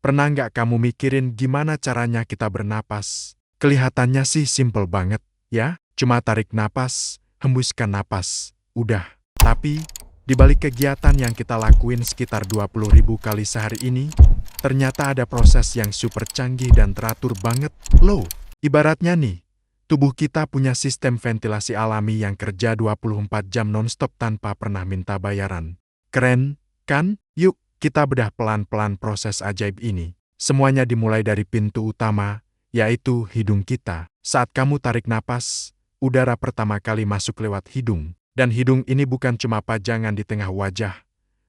Pernah nggak kamu mikirin gimana caranya kita bernapas? Kelihatannya sih simple banget, ya? Cuma tarik napas, hembuskan napas, udah. Tapi, di balik kegiatan yang kita lakuin sekitar 20.000 kali sehari ini, ternyata ada proses yang super canggih dan teratur banget, loh. Ibaratnya nih, tubuh kita punya sistem ventilasi alami yang kerja 24 jam nonstop tanpa pernah minta bayaran. Keren, kan? Yuk, kita bedah pelan-pelan proses ajaib ini. Semuanya dimulai dari pintu utama, yaitu hidung kita. Saat kamu tarik napas, udara pertama kali masuk lewat hidung. Dan hidung ini bukan cuma pajangan di tengah wajah,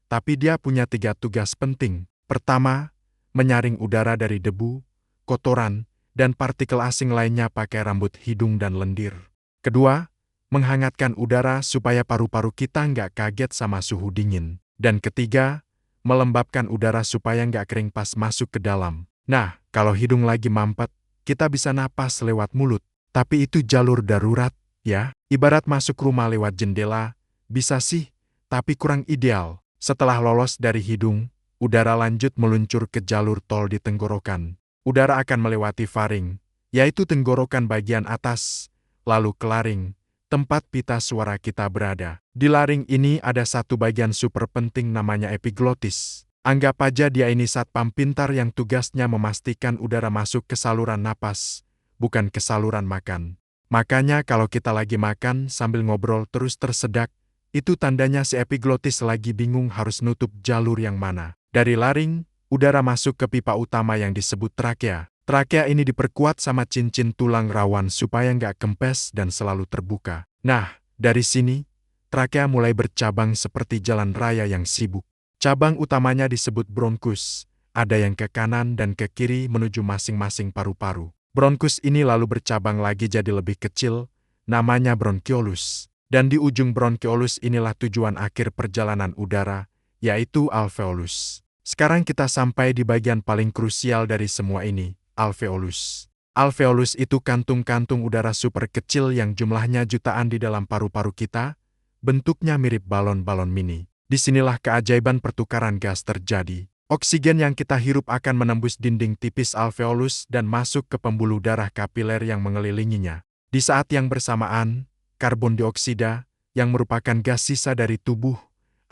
tapi dia punya 3 tugas penting. Pertama, menyaring udara dari debu, kotoran, dan partikel asing lainnya pakai rambut hidung dan lendir. Kedua, menghangatkan udara supaya paru-paru kita nggak kaget sama suhu dingin. Dan ketiga, melembabkan udara supaya nggak kering pas masuk ke dalam. Nah, kalau hidung lagi mampet, kita bisa napas lewat mulut. Tapi itu jalur darurat, ya. Ibarat masuk rumah lewat jendela, bisa sih, tapi kurang ideal. Setelah lolos dari hidung, udara lanjut meluncur ke jalur tol di tenggorokan. Udara akan melewati faring, yaitu tenggorokan bagian atas, lalu ke laring, tempat pita suara kita berada. Di laring ini ada satu bagian super penting namanya epiglotis. Anggap aja dia ini satpam pintar yang tugasnya memastikan udara masuk ke saluran napas, bukan ke saluran makan. Makanya kalau kita lagi makan sambil ngobrol terus tersedak, itu tandanya si epiglotis lagi bingung harus nutup jalur yang mana. Dari laring, udara masuk ke pipa utama yang disebut trakea. Trakea ini diperkuat sama cincin tulang rawan supaya nggak kempes dan selalu terbuka. Nah, dari sini, trakea mulai bercabang seperti jalan raya yang sibuk. Cabang utamanya disebut bronkus, ada yang ke kanan dan ke kiri menuju masing-masing paru-paru. Bronkus ini lalu bercabang lagi jadi lebih kecil, namanya bronkiolus. Dan di ujung bronkiolus inilah tujuan akhir perjalanan udara, yaitu alveolus. Sekarang kita sampai di bagian paling krusial dari semua ini, alveolus. Alveolus itu kantung-kantung udara super kecil yang jumlahnya jutaan di dalam paru-paru kita, bentuknya mirip balon-balon mini. Disinilah keajaiban pertukaran gas terjadi. Oksigen yang kita hirup akan menembus dinding tipis alveolus dan masuk ke pembuluh darah kapiler yang mengelilinginya. Di saat yang bersamaan, karbon dioksida, yang merupakan gas sisa dari tubuh,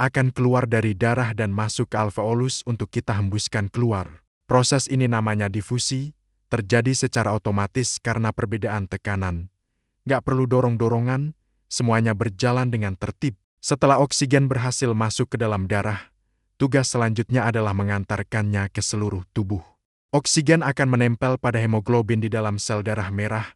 akan keluar dari darah dan masuk ke alveolus untuk kita hembuskan keluar. Proses ini namanya difusi, terjadi secara otomatis karena perbedaan tekanan. Nggak perlu dorong-dorongan, semuanya berjalan dengan tertib. Setelah oksigen berhasil masuk ke dalam darah, tugas selanjutnya adalah mengantarkannya ke seluruh tubuh. Oksigen akan menempel pada hemoglobin di dalam sel darah merah,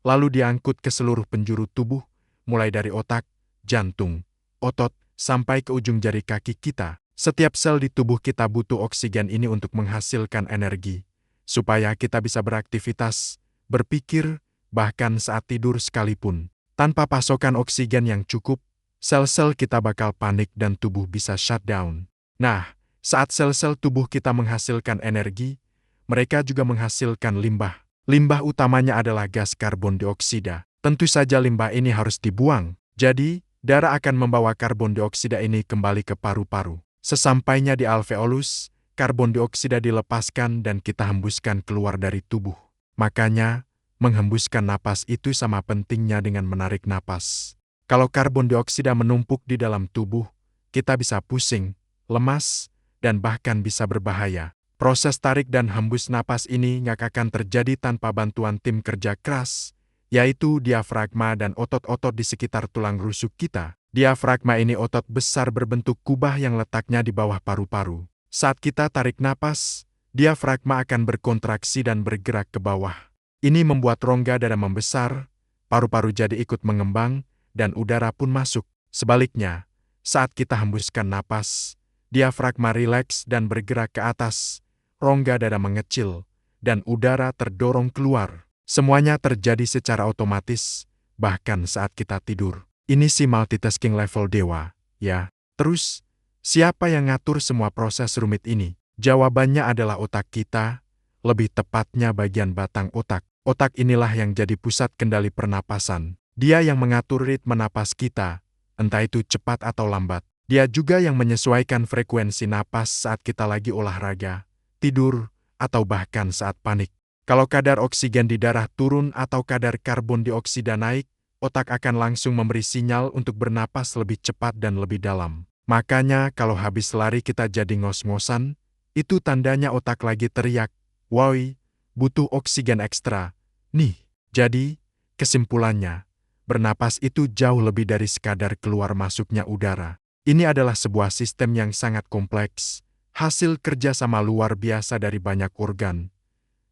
lalu diangkut ke seluruh penjuru tubuh, mulai dari otak, jantung, otot, sampai ke ujung jari kaki kita. Setiap sel di tubuh kita butuh oksigen ini untuk menghasilkan energi, supaya kita bisa beraktivitas, berpikir, bahkan saat tidur sekalipun. Tanpa pasokan oksigen yang cukup, sel-sel kita bakal panik dan tubuh bisa shutdown. Nah, saat sel-sel tubuh kita menghasilkan energi, mereka juga menghasilkan limbah. Limbah utamanya adalah gas karbon dioksida. Tentu saja limbah ini harus dibuang. Jadi, darah akan membawa karbon dioksida ini kembali ke paru-paru. Sesampainya di alveolus, karbon dioksida dilepaskan dan kita hembuskan keluar dari tubuh. Makanya, menghembuskan napas itu sama pentingnya dengan menarik napas. Kalau karbon dioksida menumpuk di dalam tubuh, kita bisa pusing, lemas, dan bahkan bisa berbahaya. Proses tarik dan hembus napas ini nggak akan terjadi tanpa bantuan tim kerja keras, yaitu diafragma dan otot-otot di sekitar tulang rusuk kita. Diafragma ini otot besar berbentuk kubah yang letaknya di bawah paru-paru. Saat kita tarik napas, diafragma akan berkontraksi dan bergerak ke bawah. Ini membuat rongga dada membesar, paru-paru jadi ikut mengembang, dan udara pun masuk. Sebaliknya, saat kita hembuskan napas, diafragma rileks dan bergerak ke atas, rongga dada mengecil, dan udara terdorong keluar. Semuanya terjadi secara otomatis, bahkan saat kita tidur. Ini sih multitasking level dewa, ya. Terus, siapa yang ngatur semua proses rumit ini? Jawabannya adalah otak kita, lebih tepatnya bagian batang otak. Otak inilah yang jadi pusat kendali pernapasan. Dia yang mengatur ritme napas kita, entah itu cepat atau lambat. Dia juga yang menyesuaikan frekuensi napas saat kita lagi olahraga, tidur, atau bahkan saat panik. Kalau kadar oksigen di darah turun atau kadar karbon dioksida naik, otak akan langsung memberi sinyal untuk bernapas lebih cepat dan lebih dalam. Makanya kalau habis lari kita jadi ngos-ngosan, itu tandanya otak lagi teriak, "Woi, butuh oksigen ekstra." Nih, jadi kesimpulannya, bernapas itu jauh lebih dari sekadar keluar masuknya udara. Ini adalah sebuah sistem yang sangat kompleks, hasil kerjasama luar biasa dari banyak organ,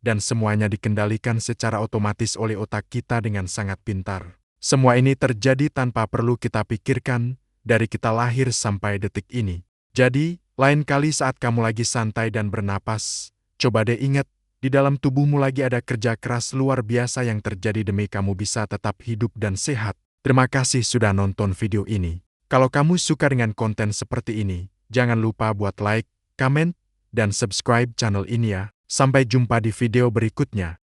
dan semuanya dikendalikan secara otomatis oleh otak kita dengan sangat pintar. Semua ini terjadi tanpa perlu kita pikirkan, dari kita lahir sampai detik ini. Jadi, lain kali saat kamu lagi santai dan bernapas, coba deh ingat, di dalam tubuhmu lagi ada kerja keras luar biasa yang terjadi demi kamu bisa tetap hidup dan sehat. Terima kasih sudah nonton video ini. Kalau kamu suka dengan konten seperti ini, jangan lupa buat like, komen, dan subscribe channel ini ya. Sampai jumpa di video berikutnya.